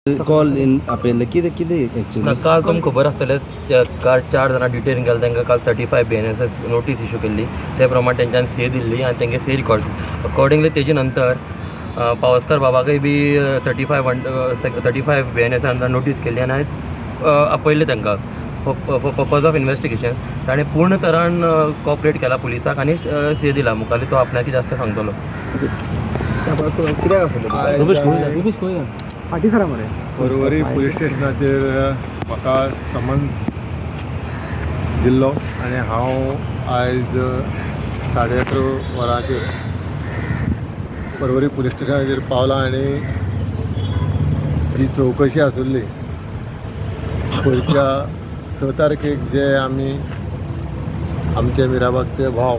Call in आपयल्ले कितें actually काल तुमकां खबर आसतलें काल 4 जाणां डिटेन केले तांकां काल 35 BNSS नोटीस इश्यू केल्ली ते प्रमाणे तेंच्यांनी से दिल्ली आनी तेंगे से रिकॉर्ड अकॉर्डिंगली तेजे नंतर पावसकर बाबाकय बी 35 BNS नोटीस केल्ली आनी आयज आपयले तांकां फॉर पर्पज ऑफ इन्वेस्टिगेशन. ताणें पूर्ण तरान कॉपरेट केला पुलिसाक आनी से दिला मुखाली तो आपणाकी जास्त सांगतलो. फाटी सरा मरे परवरी पुलीस स्टेशनाचेर म्हाका समन्स दिल्लो आनी हांव आयज 11:30 वरांचेर परवरी पुलीस स्टेशनाचेर पावलां आनी जी चवकशी आसुल्ली पयच्या 6 तारखेक जे आमी आमचे मिराबागचे भाव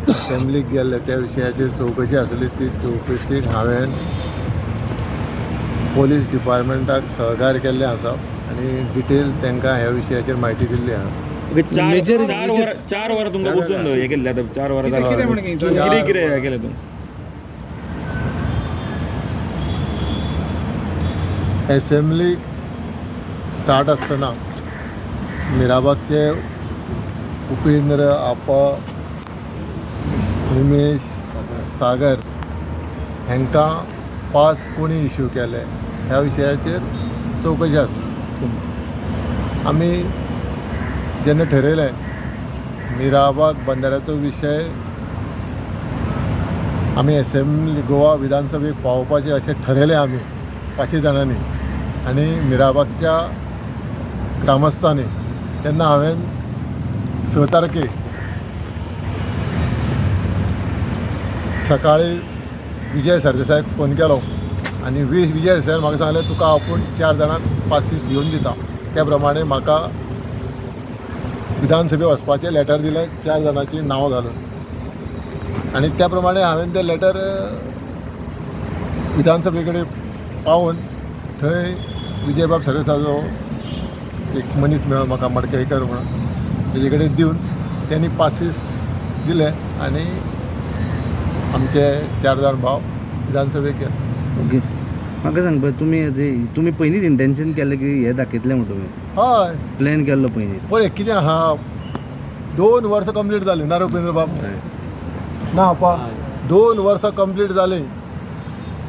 असेंब्लीक गेल्ले त्या विशयाचेर चवकशी आसली ती चवकशीक हांवें पोलीस डिपार्टमेंटाक सहकार्य केल्लें आसा आनी डिटेल तांकां ह्या विशयाचेर म्हायती दिल्ली आहा. चार वरां तुमकां बसून हे केल्ले आतां 4 वरां कितें कितें केलें तुमकां? असेंब्ली स्टार्ट आसतना मिराबागचे उपेंद्र आपा उमेश सागर हांकां पास कोणी इश्यू केले ह्या विशयाचेर चवकशी आसली. आमी जेन्ना ठरयलें मिराबाग बंदाऱ्याचो विशय आमी असेंब्ली गोवा विधानसभेक पावोवपाचें अशें ठरयलें आमी 5 जाणांनी आनी मिराबागच्या ग्रामस्थांनी. तेन्ना हांवें 6 तारखेक सकाळी विजय सरदेसायाक फोन केलो आनी विजय सरदेसायान म्हाका सांगलें तुका आपूण 4 जाणांक पासीस घेवन दिता. त्या प्रमाणे म्हाका विधानसभेक वचपाचें लेटर दिलें 4 जाणांची नांवां घालून आनी त्या प्रमाणे हांवें तें लेटर विधानसभे कडेन पावोवन थंय विजयबाब सरदेसायाचो एक मनीस मेळ्ळो म्हाका मडकयकर म्हणून तेजे कडेन दिवन तेणी पासीस दिले आनी आमचे 4 जाण भाव विधानसभेक गेले. ओके म्हाका सांग पळय तुमी पयलींच इंटेंशन केल्लें की हे दाखयतले म्हणून तुमी हय प्लॅन केल्लो पयलीं पळय कितें आहा 2 वर्सां कंप्लीट जालीं ना रुपेंद्र बाब ना आपा 2 वर्सां कंप्लीट जालीं.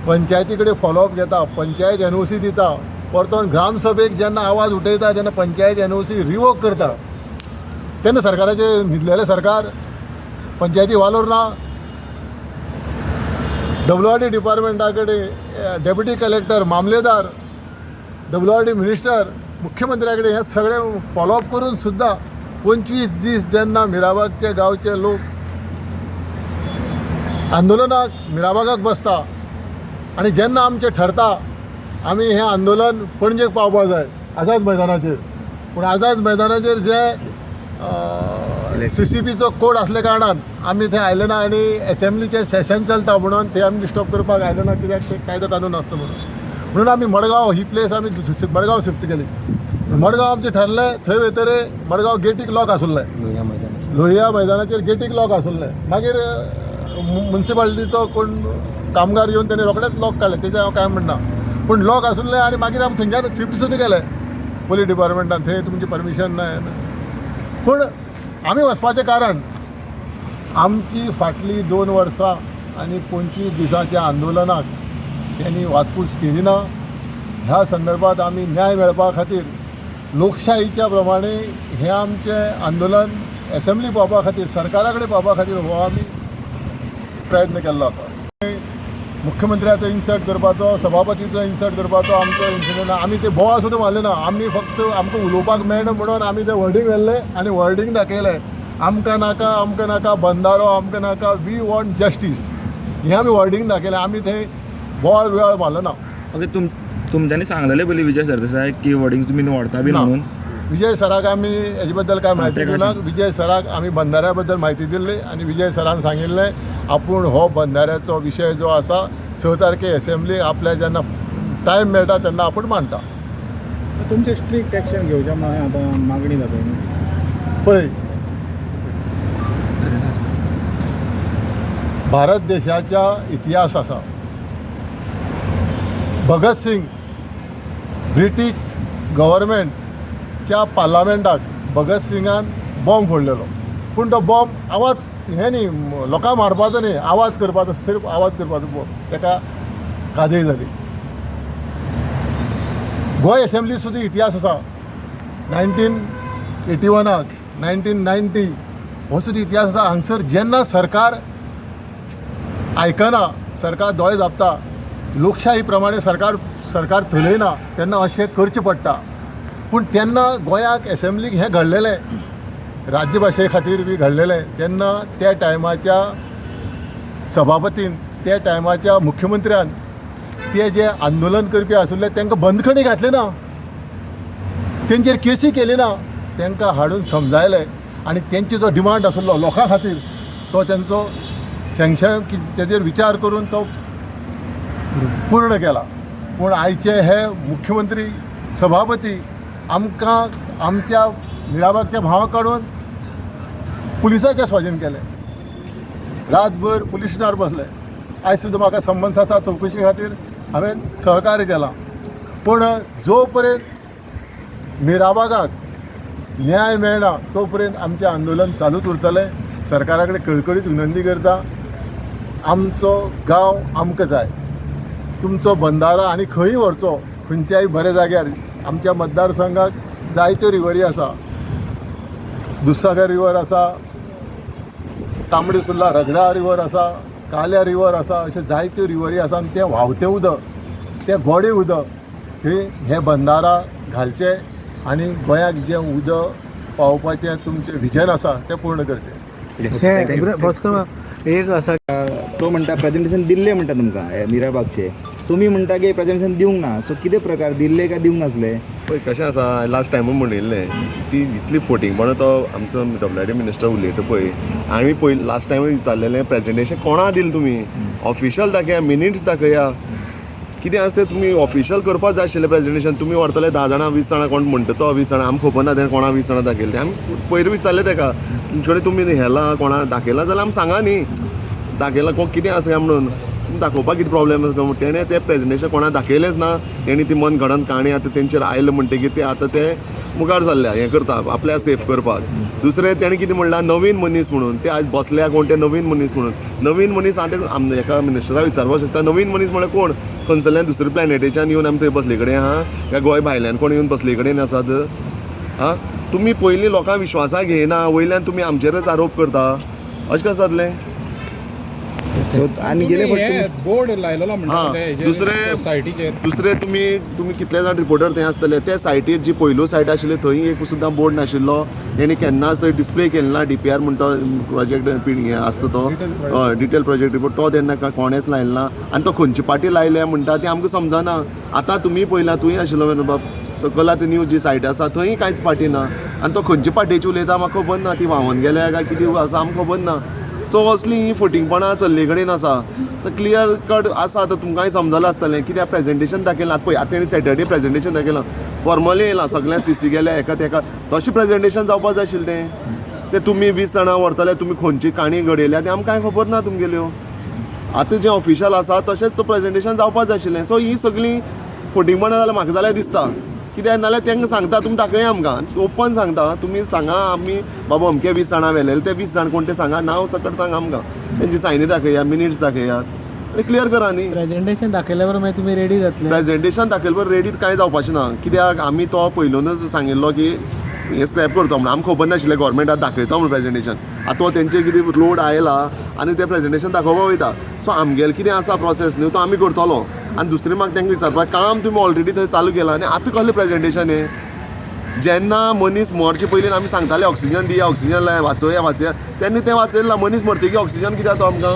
पंचायती कडेन फॉलोअप घेता पंचायत NOC दिता परतून ग्रामसभेक जेन्ना आवाज उठयता तेन्ना पंचायत NOC रिवोक करता तेन्ना सरकाराचे न्हिदलेलें सरकार पंचायती वालोर ना. WRD डिपार्टमेंटा कडेन डेप्युटी कलेक्टर मामलेदार WRD मिनिस्टर मुख्यमंत्र्या कडेन हें सगळें फॉलोअप करून सुद्दां 25 दीस जेन्ना मिराबागचे गांवचे लोक आंदोलनाक मिराबागाक बसता आनी जेन्ना आमचें ठरता आमी हें आंदोलन पणजेक पावपा जाय आझाद मैदानाचेर. पूण आझाद मैदानाचेर जे CCPचो कोड आसल्या कारणान आमी थंय आयले ना आनी असेंब्लीचें सेशन चलता म्हणून थंय आमी डिस्टर्ब करपाक आयले ना कित्याक ते कायदो कानून आसता म्हणून आमी मडगांव ही प्लेस आमी मडगांव शिफ्ट केली. मडगांव आमचें ठरलें थंय वयतरे मडगांव गेटीक लॉक आसुल्लें लोहिया मैदानाचेर गेटीक लॉक आसुल्लें. मागीर म्युन्सिपालिटीचो कोण कामगार येवन तेणी रोखडेंच लॉक काडलें तेजें हांव कांय म्हणना. पूण लॉक आसुल्लें आनी मागीर आमी थंयच्यान शिफ्ट सुद्दां केलें पुलीस डिपार्टमेंटान थंय तुमची परमिशन ना. पूण आमी वचपाचें कारण आमची फाटलीं 2 वर्सां आनी 25 दिसांच्या आंदोलनाक तेणी वासपूस केली ना. ह्या संदर्भात आमी न्याय मेळपा खातीर लोकशाहीच्या प्रमाणे हें आमचें आंदोलन असेंब्ली पावपा खातीर सरकारा कडेन पावपा खातीर हो आमी प्रयत्न केल्लो आसा. मुख्यमंत्र्याचो इन्सर्ट करपाचो सभापतीचो इन्सर्ट करपाचो आमचो इन्सिडंट आमी ते बोवाळ सुद्दां मारले ना. आमी फक्त आमकां उलोवपाक मेळना म्हणून आमी ते वर्डींग व्हेल्लें आनी वर्डींग दाखयलें आमकां नाका बंदारो आमकां नाका वी वॉन्ट जस्टीस हें आमी वर्डींग दाखयलें. आमी थंय बोवाळ बिवाळ मारलो ना. ओके तुमच्यांनी सांगलेलें पयलीं विजय सरदेसाय की वर्डिंग तुमी व्हरता बी म्हणून. विजय सराक आमी हेजे बद्दल कांय म्हायती दिवना. विजय सराक आमी बंदाऱ्या बद्दल म्हायती दिल्ली आनी विजय सरान सांगिल्लें आपूण हो बंदाऱ्याचो विशय जो आसा 6 तारखेक असेंब्ली आपल्या जेन्ना टायम मेळटा तेन्ना आपूण मांडटा. तुमचे स्ट्रिक्ट एक्शन घेवच्या आतां मागणी जाता पळय भारत देशाचा इतिहास आसा. भगत सिंग ब्रिटीश गव्हर्मेंटच्या पार्लमेंटाक भगत सिंगान बॉम्ब फोडलेलो. पूण तो बॉम्ब आवाज हे न्ही लोकांक मारपाचो न्ही, आवाज करपाचो, सिर्फ आवाज करपाचो बॉम्ब, ताका कादय जाली. गोंय असेंब्ली सुद्दां इतिहास आसा. 1981 1990 हो सुद्दां इतिहास आसा. हांगसर जेन्ना सरकार आयकना, सरकार दोळे धांपता, लोकशाही प्रमाणे सरकार चलयना, तेन्ना अशें करचें पडटा. पूण तेन्ना गोंयाक असेंब्लीक हें घडलेलें, राज्यभाशे खातीर बी घडलेलें, तेन्ना त्या टायमाच्या सभापतीन, त्या टायमाच्या मुख्यमंत्र्यान ते जे आंदोलन करपी आशिल्ले तांकां बंदखणी घातली ना, तेंचेर केसी केली ना, तांकां हाडून समजायलें आनी तेंचे जो डिमांड आशिल्लो लोकां खातीर तो तेंचो सँक्शन तेजेर विचार करून तो पूर्ण केला. पूण आयचे हे मुख्यमंत्री सभापती आमकां आमच्या मिराबागच्या भावा काडून पुलिसाच्या स्वाधीन केले. रातभर पुलीस स्टेशनार बसले. आयज सुद्दां म्हाका समन्स आसा चवकशी खातीर, हांवें सहकार्य केलां. पूण जो पर्यंत मिराबागाक न्याय मेळना तो पर्यंत आमचें आंदोलन चालूच उरतलें. सरकारा कडेन कळकळीत विनंती करता, आमचो गांव आमकां जाय. तुमचो बंधारा आनी खंयी व्हरचो, खंयच्याय बऱ्या जाग्यार. आमच्या मतदारसंघाक जायत्यो रिवरी आसा. दुसागर रिवर आसा, तांबडी सुर्ला रगडा रिवर आसा, काल्या रिवर आसा, अशे जायत्यो रिवरी आसा. आनी तें व्हांवतें उदक, तें गोडें उदक, थंय हे बंधारा घालचे आनी गोंयाक जें उदक पावोवपाचें तुमचें विजन आसा तें पूर्ण करचें. एक असा तो म्हणटा प्रेझेंटेशन दिल्लें म्हणटा तुमकां मिराबागचे, तुमी म्हणटा की प्रेझेंटेशन दिवंक ना. सो कितें प्रकार दिल्ले काय दिवंक नासले? पळय कशें आसा, लास्ट टायमूय म्हणिल्लें ती इतली फोटिंगपणां तो आमचो WD मिनिस्टर उलयता पळय. आमी पयलीं लास्ट टायमूय विचारलेलें प्रेझेंटेशन कोणा दिलें तुमी, ऑफिशियल दाखया, मिनिट्स दाखया, कितें आसा तें तुमी ऑफिशियल करपाक जाय आशिल्लें प्रेझेंटेशन. तुमी व्हरतले 10 जाणां 20 जाणां कोण म्हणटा तो 20 जाणां, आमकां खबर ना तें कोणा 20 जाणां दाखयलें. आमी पयलीं विचारलें ताका, तुमचे कडेन तुमी हेला कोणा दाखयला जाल्यार आमी सांगा न्ही, दाखयला कोण कितें आसा काय म्हणून, दाखोवपाक कितें प्रॉब्लेम आसा काय. तेणें तें प्रेझेंटेशन कोणा दाखयलेंच ना. तेणी ती मन घडोवन काणी आतां तेंचेर आयलें म्हणटकीर ते आतां ते मुखार जाल्ल्या हें करता आपल्या सेफ करपाक. दुसरें तेणें कितें म्हणलां, नवीन मनीस म्हणून. ते आज बसल्या कोण ते नवीन मनीस म्हणून. नवीन मनीस हांव एका मिनिस्टराक विचारपाक शकता, नवीन मनीस म्हळ्यार कोण, खंयसरल्यान दुसरे प्लॅनेटेच्यान येवन आमी थंय बसले कडेन आहा काय गोंय भायल्यान कोण येवन बसले कडेन आसात. हां, तुमी पयलीं लोकांक विश्वासाक घेयना, वयल्यान तुमी आमचेरच आरोप करता, अशें कशें जातलें. सो आनी गेले फावटी बोर्ड लायलेलो हां, दुसरे तुमी कितले जाण रिपोर्टर थंय आसतले, त्या सायटीर जी पयलो सायट आशिल्ली थंय एक सुद्दां बोर्ड नाशिल्लो. तेणी केन्नाच थंय डिस्प्ले केल्लो ना. DPR म्हणटा प्रोजेक्ट हें आसता तो, हय, डिटेल प्रोजेक्ट रिपोर्ट, तो तेन्ना कोणेच लायलो ना. आनी तो खंयचे पाटी लायले म्हणटा तें आमकां समजना. आतां तुमी पयला, तुंय आशिल्लो बाब सकला ती न्यूज जी सायट आसा थंय कांयच पाटी ना. आनी तो खंयचे पाटेची उलयता म्हाका खबर ना, ती व्हांवून गेल्या काय कितें आसा आमकां खबर ना. सो असली ही फोटिंगपणां चल्ले कडेन आसा. सो क्लियर कट आसा. आतां तुमकांय समजलें आसतलें कित्याक प्रेझेंटेशन दाखयलां. पळय आतां तेणी सॅटर्डे प्रेझेंटेशन दाखयलां, फॉर्मली येयलां, सगळ्या CC गेल्या एका तेका. तशें प्रेझेंटेशन जावपाक जाय आशिल्लें तें तुमी 20 जाणां व्हरतले, तुमी खंयची काणी घडयल्या तें आमकां कांय खबर ना तुमगेल्यो. आतां जें ऑफिशियल आसा तशेंच तो प्रेझेंटेशन जावपाक जाय आशिल्लें. सो ही सगळीं फोटिंगपणां जाल्यार म्हाका जाल्यार दिसता. कित्याक नाल्यार तांकां सांगता, तुमी दाखया आमकां, ओपन सांगता, तुमी सांगा आमी बाबा अमके 20 जाणां व्हेलेले, ते 20 जाण कोण ते सांगा, नांव सकट सांगा आमकां, तेंची सायनी दाखया, मिनिट्स दाखयात, क्लियर करा न्ही. प्रेझेंटेशन दाखयल्या बरोबर मागीर तुमी रेडी जातले. प्रेझेंटेशन दाखयले बरोबर रेडीत कांय जावपाचें ना. कित्याक आमी तो पयलूनच सांगिल्लो की हें स्क्रॅप करता म्हणून. आमकां खबर नाशिल्लें गोवोरमेंटाक दाखयता म्हणून प्रेझेंटेशन. आतां तेंचें कितें लोड आयला आनी तें प्रेझेंटेशन दाखोवपाक वयता. सो आमगेलें कितें आसा प्रोसेस न्हू तो आमी करतलो. आनी दुसरें म्हाका तांकां विचारपाक, काम तुमी ऑलरेडी थंय चालू केलां आनी आतां कसलें प्रेझेंटेशन हें. जेन्ना मनीस मरचे पयलीं आमी सांगताले ऑक्सिजन दिया, ऑक्सिजन लाय, वाचोया, तेन्ना तें वाचयलें ना. मनीस मरतकीर ऑक्सिजन कितें जाता आमकां.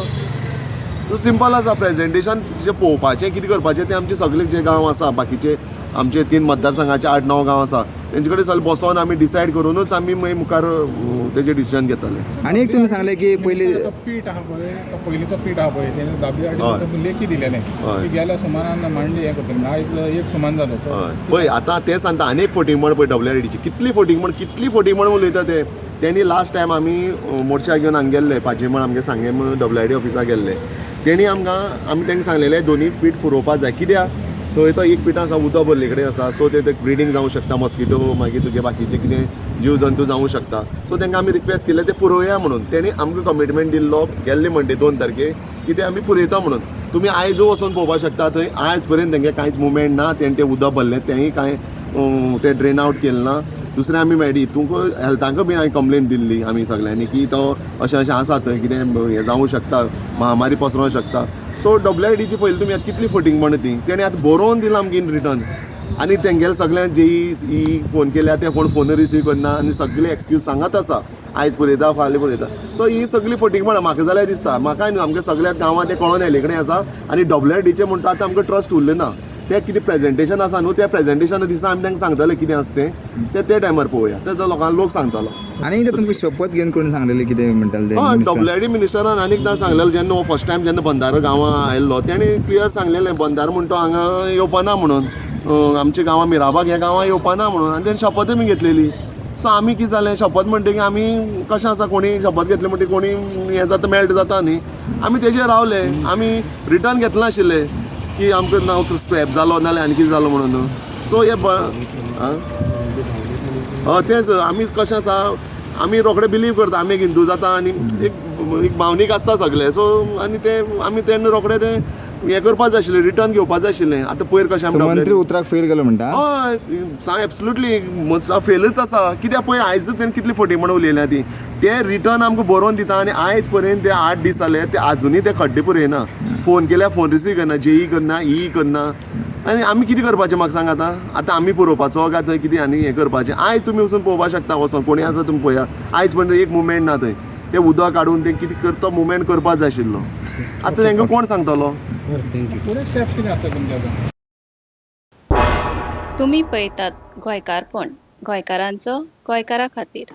सो सिंपल आसा. प्रेझेंटेशन जें पळोवपाचें कितें करपाचें तें आमचे सगळे जे गांव आसा, बाकीचे आमचे 3 मतदारसंघाचे 8-9 गांव आसा, तेंचे कडेन सगळें बसोन आमी डिसायड करूनच आमी मागीर मुखार तेजें डिसिजन घेतले. आनी एक तुमी सांगलें की पयलीं तो पीठ आहा पळय, तो पयलींचो पीठ आहा पळय, तेणे दाबी लेखी दिलेलें. ती गेल्या सुमारान मांडली हें करतलें. आयज 1 सुमान जालो. पळय आतां तें सांगता आनी एक फोटिंगपण पळय WDची. कितली फोटिंगपण उलयता ते. तेणी लास्ट टायम आमी मोर्चा घेवन हांगा गेल्ले, पाजीमळ आमगे सांगे WD ऑफिसाक गेल्ले. तेणी आमी तांकां सांगलेलें दोनी पीठ पुरोवपाक जाय. कित्याक थंय तो 1 फिटां आसा उदक भरले कडेन आसा सो ते ब्रिडींग जावंक शकता मॉस्किटो मागीर तुगे बाकीचे कितें जीव जंतू जावंक शकता सो तांकां आमी रिक्वेस्ट केले ते पुरोवया म्हणून तेणी आमकां कमिटमेंट दिल्लो गेल्ले म्हणटे 2 तारखेक की ते आमी पुरयता म्हणून तुमी आयज वचून पळोवपाक शकता थंय आयज पर्यंत तेंगे कांयच मुवमेंट ना तेणें तें उदक भरलें तेंय कांय ते ड्रेन आवट केलें ना दुसरें आमी मेळ्ळी तुमकां हेल्थाक बी हांवें कंप्लेन दिल्ली आमी सगळ्यांनी की तो अशें अशें आसा थंय कितें हें जावंक शकता महामारी पसरोंक शकता सो WIDची पयलीं तुमी आतां कितली फटींग म्हणून ती तेणें आतां बरोवन दिलां आमगे इन रिटर्न आनी तेंगेले सगळ्यांक JEE फोन केल्या ते कोण फोन रिसीव करना आनी सगळे एक्सक्यूज सांगत आसा आयज पळयता फाल्यां पळयता सो ही सगळी फटींग म्हणा म्हाका जाल्यार दिसता म्हाका न्हू आमच्या सगळ्या गांवांत ते कळोन येयले कडेन आसा आनी WIDचे म्हणटा आतां आमकां ट्रस्ट उरलें ना ते कितें प्रेजेंटेशन आसा न्हू त्या प्रेजेंटेशना दिसा आमी तांकां सांगतले कितें आसा ते टायमार पळोवया सो लोकांक लोक सांगतलो आणि एकदा तुमकां शपथ घेवन कोणी सांगलेली कितें म्हणटाले ते हय minister? WID मिनिस्टरान आनीकदां सांगलेलें जेन्ना हो फर्स्ट टायम जेन्ना बंदारो गांवां आयल्लो तेणी क्लियर सांगलेलें बंदारो म्हणटा हांगा येवपाना म्हणून आमच्या गांवां मिराबाग ह्या गांवां येवपाना म्हणून आनी तेणी शपथ आमी घेतलेली सो आमी कितें जालें शपथ म्हणटा की आमी कशें आसा कोणी शपथ घेतली म्हणटा कोणी हें जाता मेल्ट जाता न्ही आमी तेजेर रावले आमी रिटर्न घेतलें नाशिल्लें की आमकां नांव स्क्रॅप जालो नाल्यार आनी कितें जालो म्हणून सो हे तेंच आमी कशें आसा आमी रोखडे बिलीव करता आमी एक हिंदू जाता आनी एक भावनीक आसता सगळे सो आनी ते आमी तेन्ना रोखडे तें हें करपाक जाय आशिल्लें रिटर्न घेवपाक जाय आशिल्लें आतां पयर कशें So, मंत्री उतराक फेल केलो म्हणटा हय सांग एब्सोल्युटली फेलच आसा कित्याक पळय आयजच तेणें कितली फटी म्हणून उलयल्या ती ते रिटर्न आमकां बरोवन दिता आनी आयज पर्यंत ते 8 दीस जाले ते आजुनूय ते खड्डे पुरयना फोन केल्यार फोन रिसीव करना JEE करना EE करना आनी आमी कितें करपाचें म्हाका सांग आतां आमी पुरोवपाचो काय थंय कितें आनी हें करपाचें आयज तुमी वचून पळोवपाक शकता वचून कोणी आसा तुमी पळया आयज पर्यंत एक मुवमेंट ना थंय ते उदक काडून ते कितें करता मुवमेंट करपाक जाय आशिल्लो आतां तांकां कोण सांगतलो फुडें स्टेप्स कितें आसता तुमचे आतां तुम्ही पळयतात गोंयकारपण गोंयकारांचो गोंयकारा खातीर